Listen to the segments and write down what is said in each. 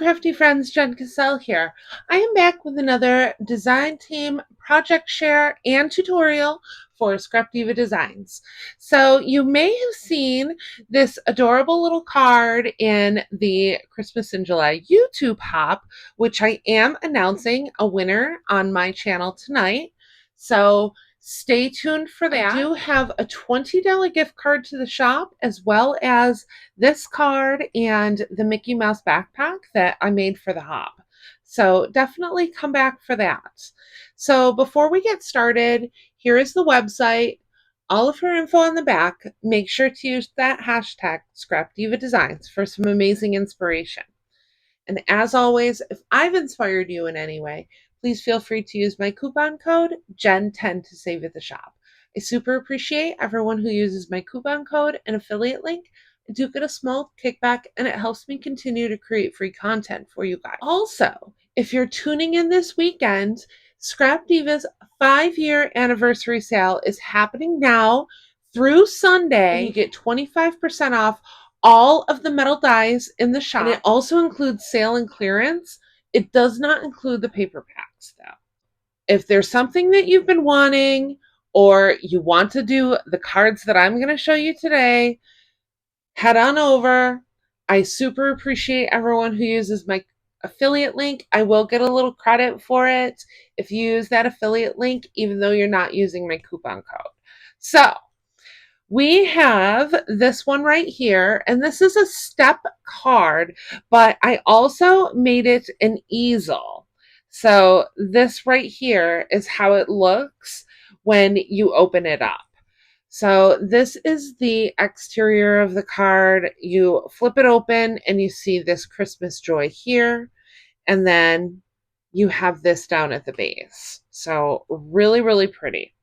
crafty friends, Jen Cassell here. I am back with another design team project share and tutorial for Scrap Diva Designs. So you may have seen this adorable little card in the Christmas in July YouTube hop, which I am announcing a winner on my channel tonight. So stay tuned for that. I do have a $20 gift card to the shop, as well as this card and the Mickey Mouse backpack that I made for the hop. So definitely come back for that. So before we get started, here is the website. All of her info on the back. Make sure to use that hashtag Scrap Diva Designs for some amazing inspiration. And as always, if I've inspired you in any way, please feel free to use my coupon code GEN10 to save at the shop. I super appreciate everyone who uses my coupon code and affiliate link. I do get a small kickback, and it helps me continue to create free content for you guys. Also, if you're tuning in this weekend, Scrap Diva's 5-year anniversary sale is happening now through Sunday. And you get 25% off all of the metal dies in the shop. And it also includes sale and clearance. It does not include the paper packs, though. If there's something that you've been wanting, or you want to do the cards that I'm going to show you today, head on over. I super appreciate everyone who uses my affiliate link. I will get a little credit for it if you use that affiliate link, even though you're not using my coupon code. So we have this one right here, and this is a step card, but I also made it an easel. So this right here is how it looks when you open it up. So this is the exterior of the card. You flip it open and you see this Christmas joy here, and then you have this down at the base. So really, really pretty.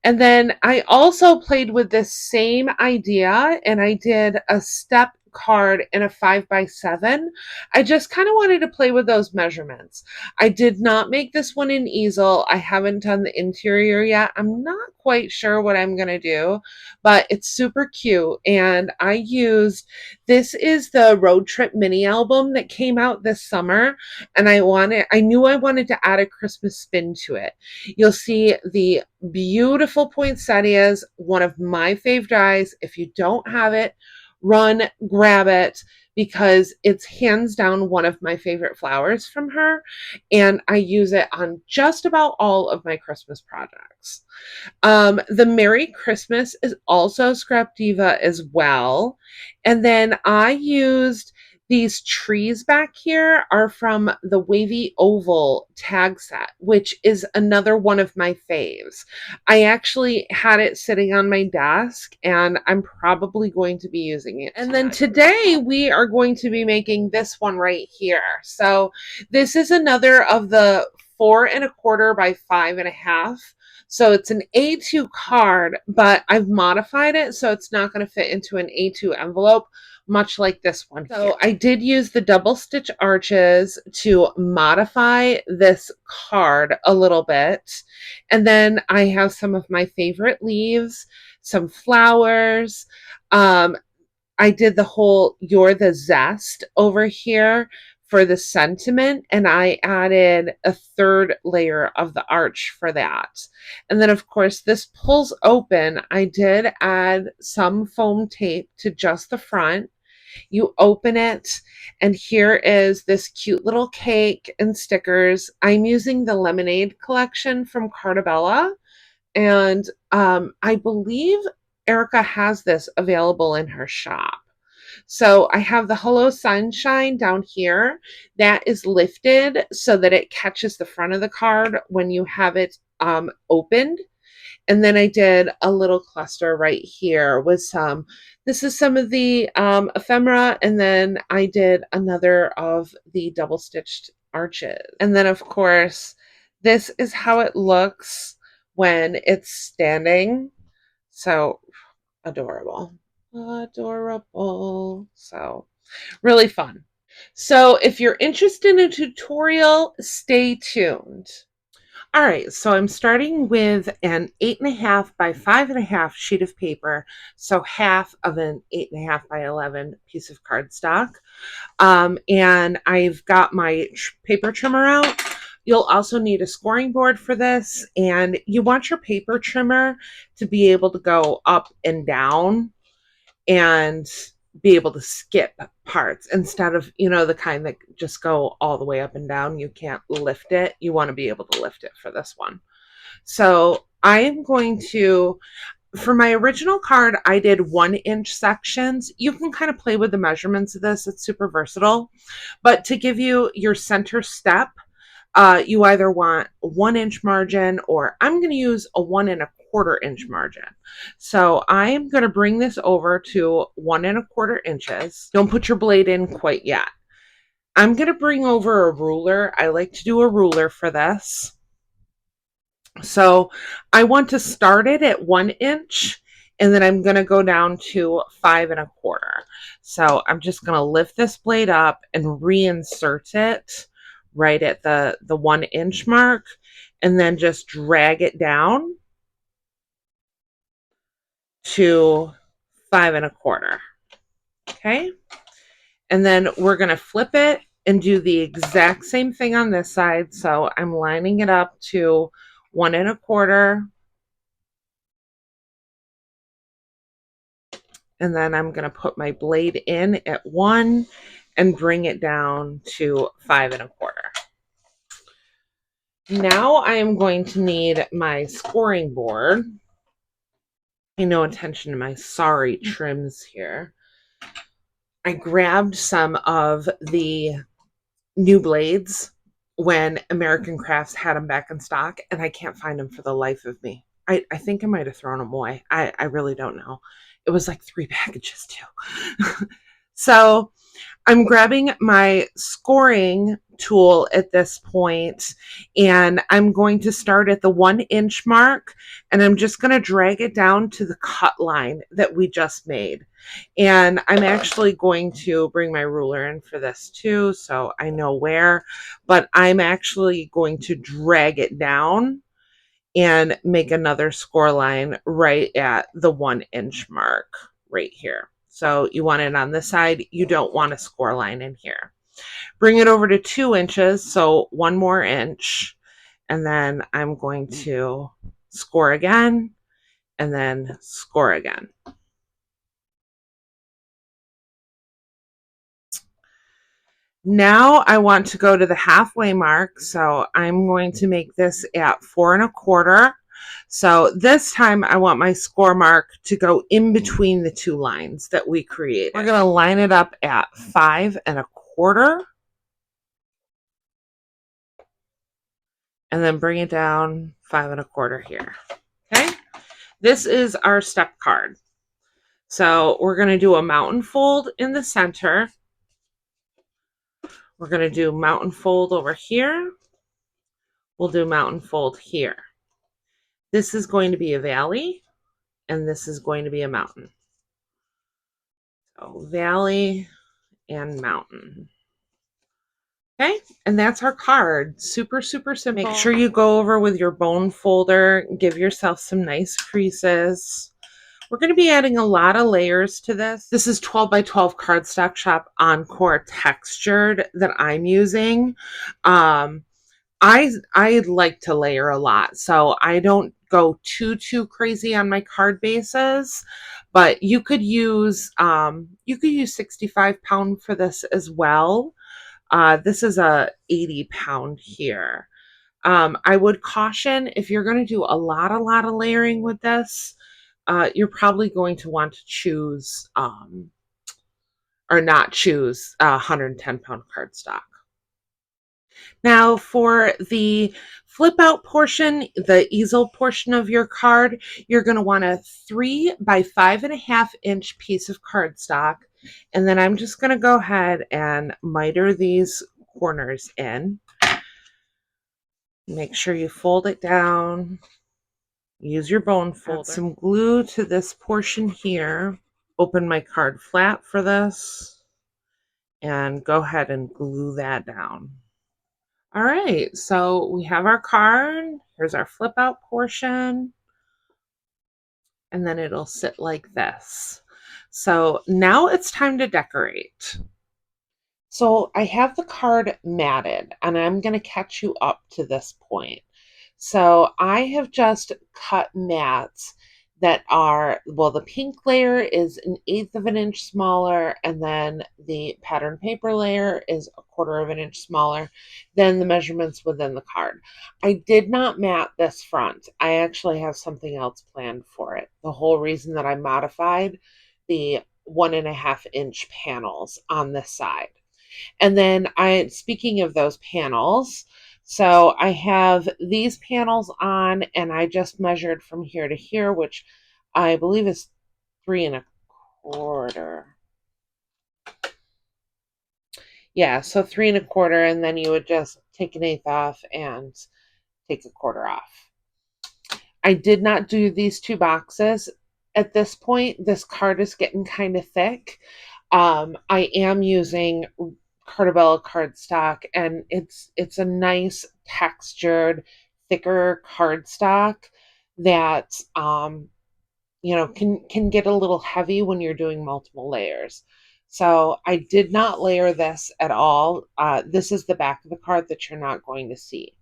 And then I also played with this same idea, and I did a step card in a 5x7. I just kind of wanted to play with those measurements. I did not make this one in easel. I haven't done the interior yet. I'm not quite sure what I'm going to do, but it's super cute. And I used, this is the Road Trip mini album that came out this summer, and I knew I wanted to add a Christmas spin to it. You'll see the beautiful poinsettias, one of my favorite dies. If you don't have it, run, grab it, because it's hands down one of my favorite flowers from her, and I use it on just about all of my Christmas projects. The Merry Christmas is also Scrap Diva as well, and then I used these trees back here are from the Wavy Oval tag set, which is another one of my faves. I actually had it sitting on my desk, and I'm probably going to be using it. And then today we are going to be making this one right here. So this is another of the 4 1/4 by 5 1/2. So it's an A2 card, but I've modified it so it's not going to fit into an A2 envelope, much like this one. So I did use the double stitch arches to modify this card a little bit. And then I have some of my favorite leaves, some flowers. I did the whole "You're the Zest" over here for the sentiment, and I added a 3rd layer of the arch for that. And then of course this pulls open. I did add some foam tape to just the front. You open it, and here is this cute little cake and stickers. I'm using the Lemonade collection from Cartabella, and I believe Erica has this available in her shop. So I have the Hello Sunshine down here that is lifted so that it catches the front of the card when you have it opened. And then I did a little cluster right here with some, this is some of the ephemera, and then I did another of the double stitched arches. And then of course, this is how it looks when it's standing. So adorable. Adorable. So really fun. So if you're interested in a tutorial, stay tuned. All right, so I'm starting with an 8.5 by 5.5 sheet of paper, so half of an 8.5 by 11 piece of cardstock. And I've got my paper trimmer out. You'll also need a scoring board for this, and you want your paper trimmer to be able to go up and down and be able to skip parts instead of, the kind that just go all the way up and down. You can't lift it. You want to be able to lift it for this one. So I am going to, for my original card, I did 1-inch sections. You can kind of play with the measurements of this. It's super versatile. But to give you your center step, you either want 1-inch margin, or I'm going to use a 1.25-inch margin. So I am going to bring this over to 1.25 inches. Don't put your blade in quite yet. I'm going to bring over a ruler. I like to do a ruler for this. So I want to start it at 1 inch, and then I'm going to go down to 5.25. So I'm just going to lift this blade up and reinsert it right at the 1 inch mark, and then just drag it down to 5.25. Okay. And then we're going to flip it and do the exact same thing on this side. So I'm lining it up to 1.25. And then I'm going to put my blade in at 1 and bring it down to 5.25. Now I am going to need my scoring board. Pay no attention to my sorry trims here. I grabbed some of the new blades when American Crafts had them back in stock, and I can't find them for the life of me. I think I might have thrown them away. I really don't know. It was like 3 packages too. So I'm grabbing my scoring tool at this point, and I'm going to start at the 1 inch mark, and I'm just going to drag it down to the cut line that we just made. And I'm actually going to bring my ruler in for this too, so I know where, but I'm actually going to drag it down and make another score line right at the 1 inch mark right here. So you want it on this side. You don't want a score line in here. Bring it over to 2 inches. So 1 more inch. And then I'm going to score again and then score again. Now I want to go to the halfway mark. So I'm going to make this at 4.25. So this time I want my score mark to go in between the 2 lines that we created. We're going to line it up at 5.25 and then bring it down 5.25 here. Okay. This is our step card. So we're going to do a mountain fold in the center. We're going to do mountain fold over here. We'll do mountain fold here. This is going to be a valley, and this is going to be a mountain. So valley and mountain. Okay, and that's our card. Super, super simple. Make sure you go over with your bone folder, give yourself some nice creases. We're going to be adding a lot of layers to this. This is 12 by 12 cardstock shop Encore textured that I'm using. I like to layer a lot, so I don't go too crazy on my card bases, but you could use 65-pound for this as well. This is a 80-pound here. I would caution, if you're going to do a lot of layering with this, you're probably going to want to choose or not choose 110-pound cardstock. Now for the flip out portion, the easel portion of your card, you're going to want a 3 by 5.5 inch piece of cardstock. And then I'm just going to go ahead and miter these corners in. Make sure you fold it down. Use your bone folder. Add some glue to this portion here. Open my card flap for this. And go ahead and glue that down. All right, so we have our card. Here's our flip out portion, and then it'll sit like this. So now it's time to decorate. So I have the card matted, and I'm going to catch you up to this point. So I have just cut mats that are, well, the pink layer is an eighth of an inch smaller, and then the pattern paper layer is a quarter of an inch smaller than the measurements within the card. I did not mat this front. I actually have something else planned for it. The whole reason that I modified the 1.5 inch panels on this side. And then speaking of those panels, so I have these panels on, and I just measured from here to here, which I believe is 3.25. Yeah, so 3.25, and then you would just take an eighth off and take a quarter off. I did not do these two boxes. At this point, this card is getting kind of thick. I am using Cartabella cardstock, and it's a nice textured, thicker cardstock that can get a little heavy when you're doing multiple layers. So I did not layer this at all. This is the back of the card that you're not going to see.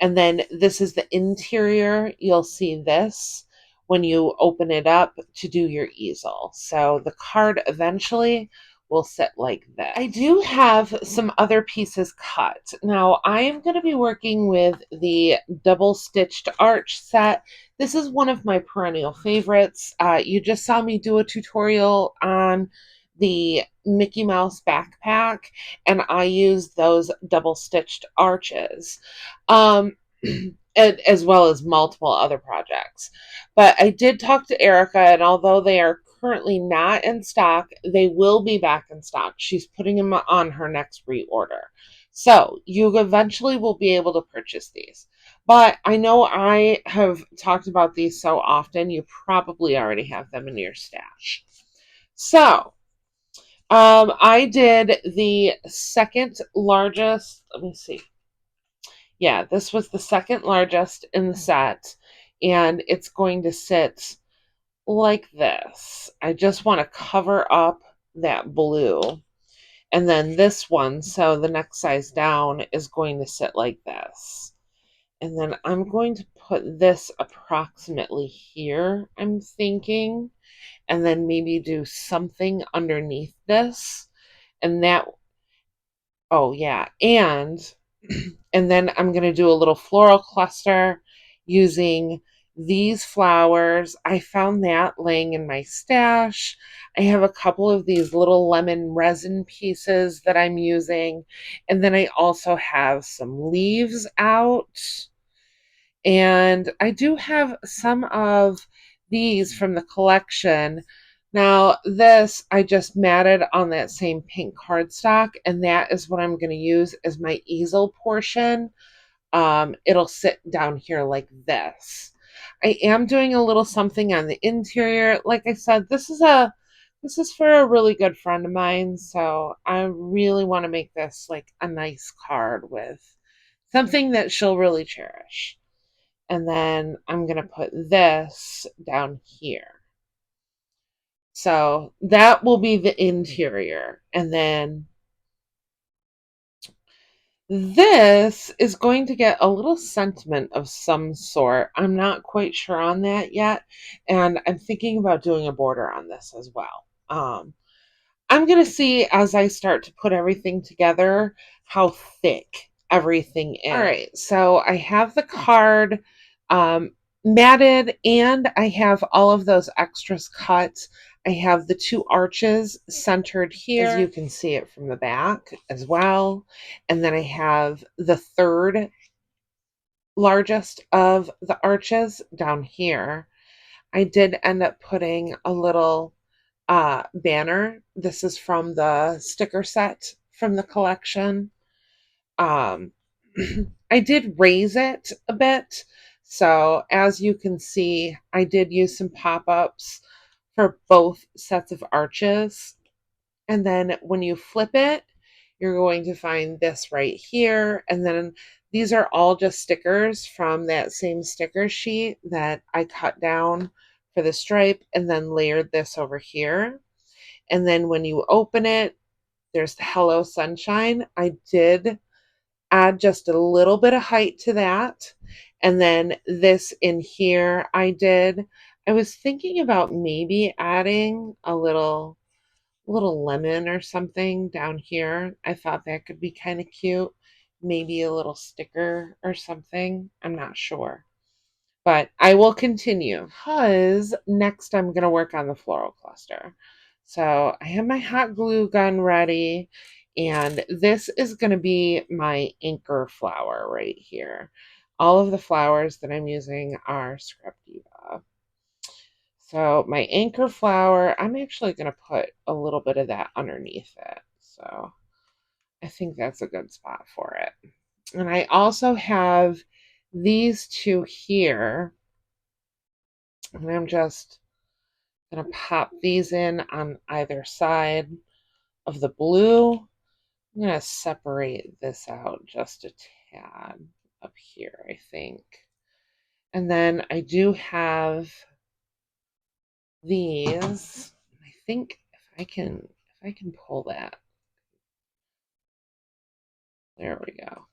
And then this is the interior. You'll see this when you open it up to do your easel. So the card eventually will sit like this. I do have some other pieces cut. Now I am going to be working with the double stitched arch set. This is one of my perennial favorites. You just saw me do a tutorial on the Mickey Mouse backpack, and I use those double stitched arches. Um, as well as multiple other projects. But I did talk to Erica, and although they are currently not in stock, they will be back in stock. She's putting them on her next reorder. So you eventually will be able to purchase these. But I know I have talked about these so often, you probably already have them in your stash. So I did the second largest, let me see. Yeah, this was the second largest in the set, and it's going to sit like this. I just want to cover up that blue. And then this one, so the next size down, is going to sit like this. And then I'm going to put this approximately here, I'm thinking, and then maybe do something underneath this. And that, oh yeah, and then I'm going to do a little floral cluster using these flowers. I found that laying in my stash. I have a couple of these little lemon resin pieces that I'm using. And then I also have some leaves out. And I do have some of these from the collection. Now, this I just matted on that same pink cardstock, and that is what I'm going to use as my easel portion. It'll sit down here like this. I am doing a little something on the interior. Like I said, this is for a really good friend of mine, so I really want to make this like a nice card with something that she'll really cherish. And then I'm going to put this down here. So that will be the interior. And then this is going to get a little sentiment of some sort. I'm not quite sure on that yet. And I'm thinking about doing a border on this as well. I'm going to see as I start to put everything together how thick everything is. All right, so I have the card matted, and I have all of those extras cut. I have the two arches centered here, as you can see it from the back as well. And then I have the third largest of the arches down here. I did end up putting a little banner. This is from the sticker set from the collection. Um, I did raise it a bit. So as you can see, I did use some pop-ups for both sets of arches. And then when you flip it, you're going to find this right here. And then these are all just stickers from that same sticker sheet that I cut down for the stripe and then layered this over here. And then when you open it, there's the Hello Sunshine. I did add just a little bit of height to that. And then this in here I was thinking about maybe adding a little lemon or something down here. I thought that could be kind of cute. Maybe a little sticker or something. I'm not sure. But I will continue because next I'm going to work on the floral cluster. So I have my hot glue gun ready, and this is going to be my anchor flower right here. All of the flowers that I'm using are Scrap Diva. So my anchor flower, I'm actually going to put a little bit of that underneath it. So I think that's a good spot for it. And I also have these two here, and I'm just going to pop these in on either side of the blue. I'm going to separate this out just a tad up here, I think. And then I do have these. I think if I can pull that. There we go.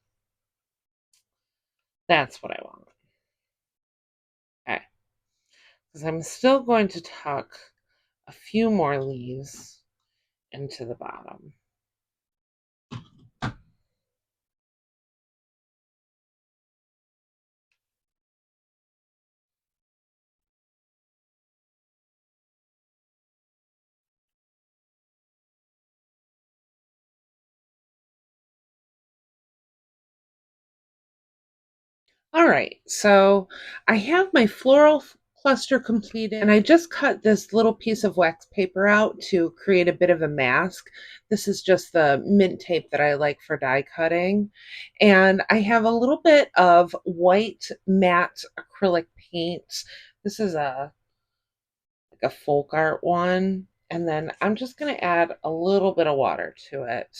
That's what I want. Okay. Because I'm still going to tuck a few more leaves into the bottom. All right, so I have my floral cluster completed, and I just cut this little piece of wax paper out to create a bit of a mask. This is just the mint tape that I like for die cutting. And I have a little bit of white matte acrylic paint. This is like a folk art one. And then I'm just going to add a little bit of water to it.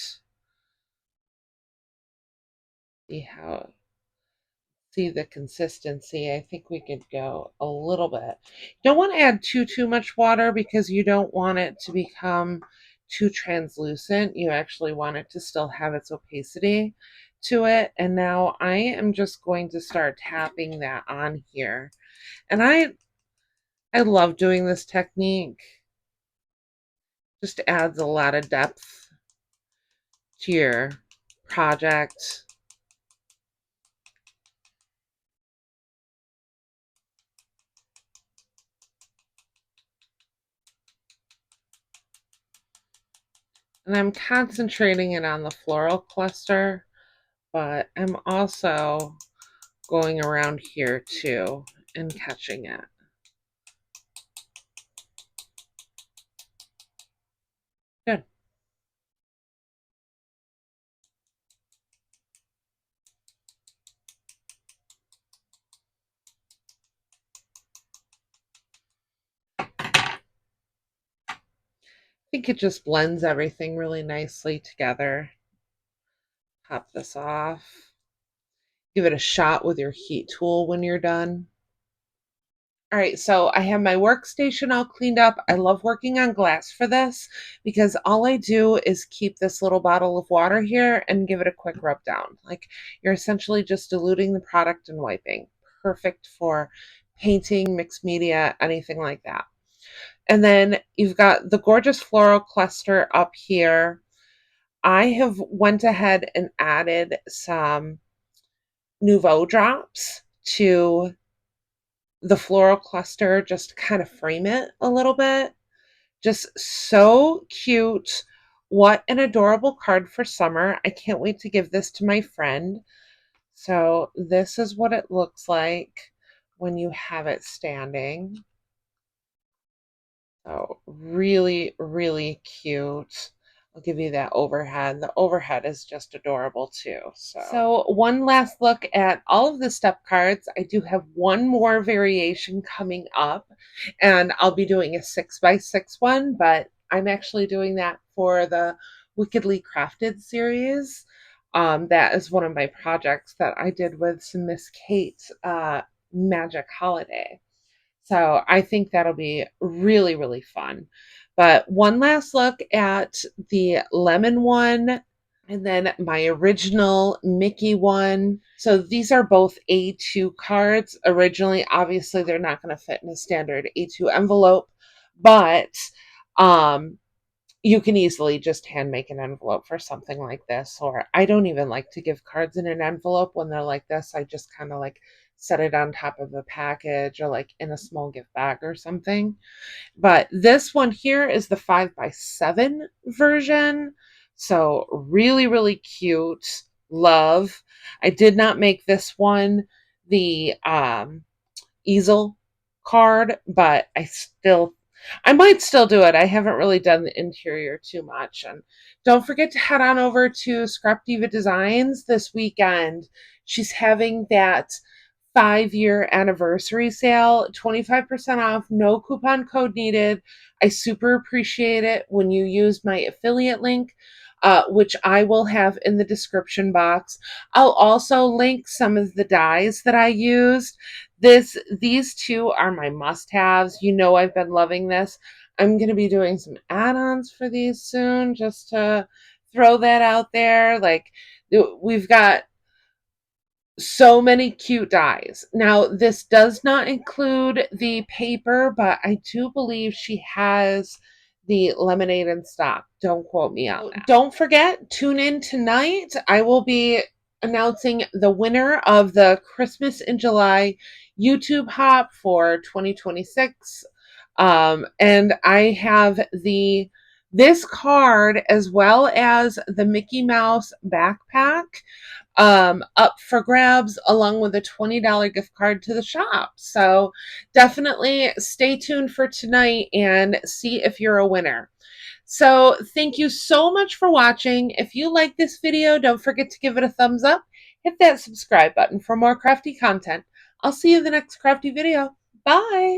See the consistency. I think we could go a little bit. You don't want to add too much water because you don't want it to become too translucent. You actually want it to still have its opacity to it. And now I am just going to start tapping that on here. And I love doing this technique. Just adds a lot of depth to your project. And I'm concentrating it on the floral cluster, but I'm also going around here too and catching it. Good. I think it just blends everything really nicely together. Pop this off. Give it a shot with your heat tool when you're done. All right, so I have my workstation all cleaned up. I love working on glass for this because all I do is keep this little bottle of water here and give it a quick rub down. Like you're essentially just diluting the product and wiping. Perfect for painting, mixed media, anything like that. And then you've got the gorgeous floral cluster up here. I have went ahead and added some Nouveau drops to the floral cluster just to kind of frame it a little bit. Just so cute. What an adorable card for summer. I can't wait to give this to my friend. So this is what it looks like when you have it standing. So really, really cute. I'll give you that overhead. The overhead is just adorable too. So one last look at all of the step cards. I do have one more variation coming up, and I'll be doing a 6x6 one, but I'm actually doing that for the Wickedly Crafted series. That is one of my projects that I did with some Miss Kate's Magic Holiday. So I think that'll be really, really fun. But one last look at the lemon one and then my original Mickey one. So these are both A2 cards. Originally, obviously, they're not going to fit in a standard A2 envelope, but um, you can easily just hand make an envelope for something like this. Or I don't even like to give cards in an envelope when they're like this. I just kind of like set it on top of a package or like in a small gift bag or something. But this one here is the 5x7 version. So really, really cute. Love. I did not make this one the easel card, but I might still do it. I haven't really done the interior too much. And don't forget to head on over to Scrap Diva Designs this weekend. She's having that 5-year anniversary sale, 25% off, no coupon code needed. I super appreciate it when you use my affiliate link, which I will have in the description box. I'll also link some of the dies that I used. These two are my must-haves. You know I've been loving this. I'm going to be doing some add-ons for these soon, just to throw that out there. Like, we've got so many cute dies. Now, this does not include the paper, but I do believe she has the lemonade in stock. Don't quote me on that. Don't forget, tune in tonight. I will be announcing the winner of the Christmas in July YouTube Hop for 2026. And I have this card as well as the Mickey Mouse backpack up for grabs, along with a $20 gift card to the shop. So definitely stay tuned for tonight and see if you're a winner. So thank you so much for watching. If you like this video, don't forget to give it a thumbs up. Hit that subscribe button for more crafty content. I'll see you in the next crafty video. Bye!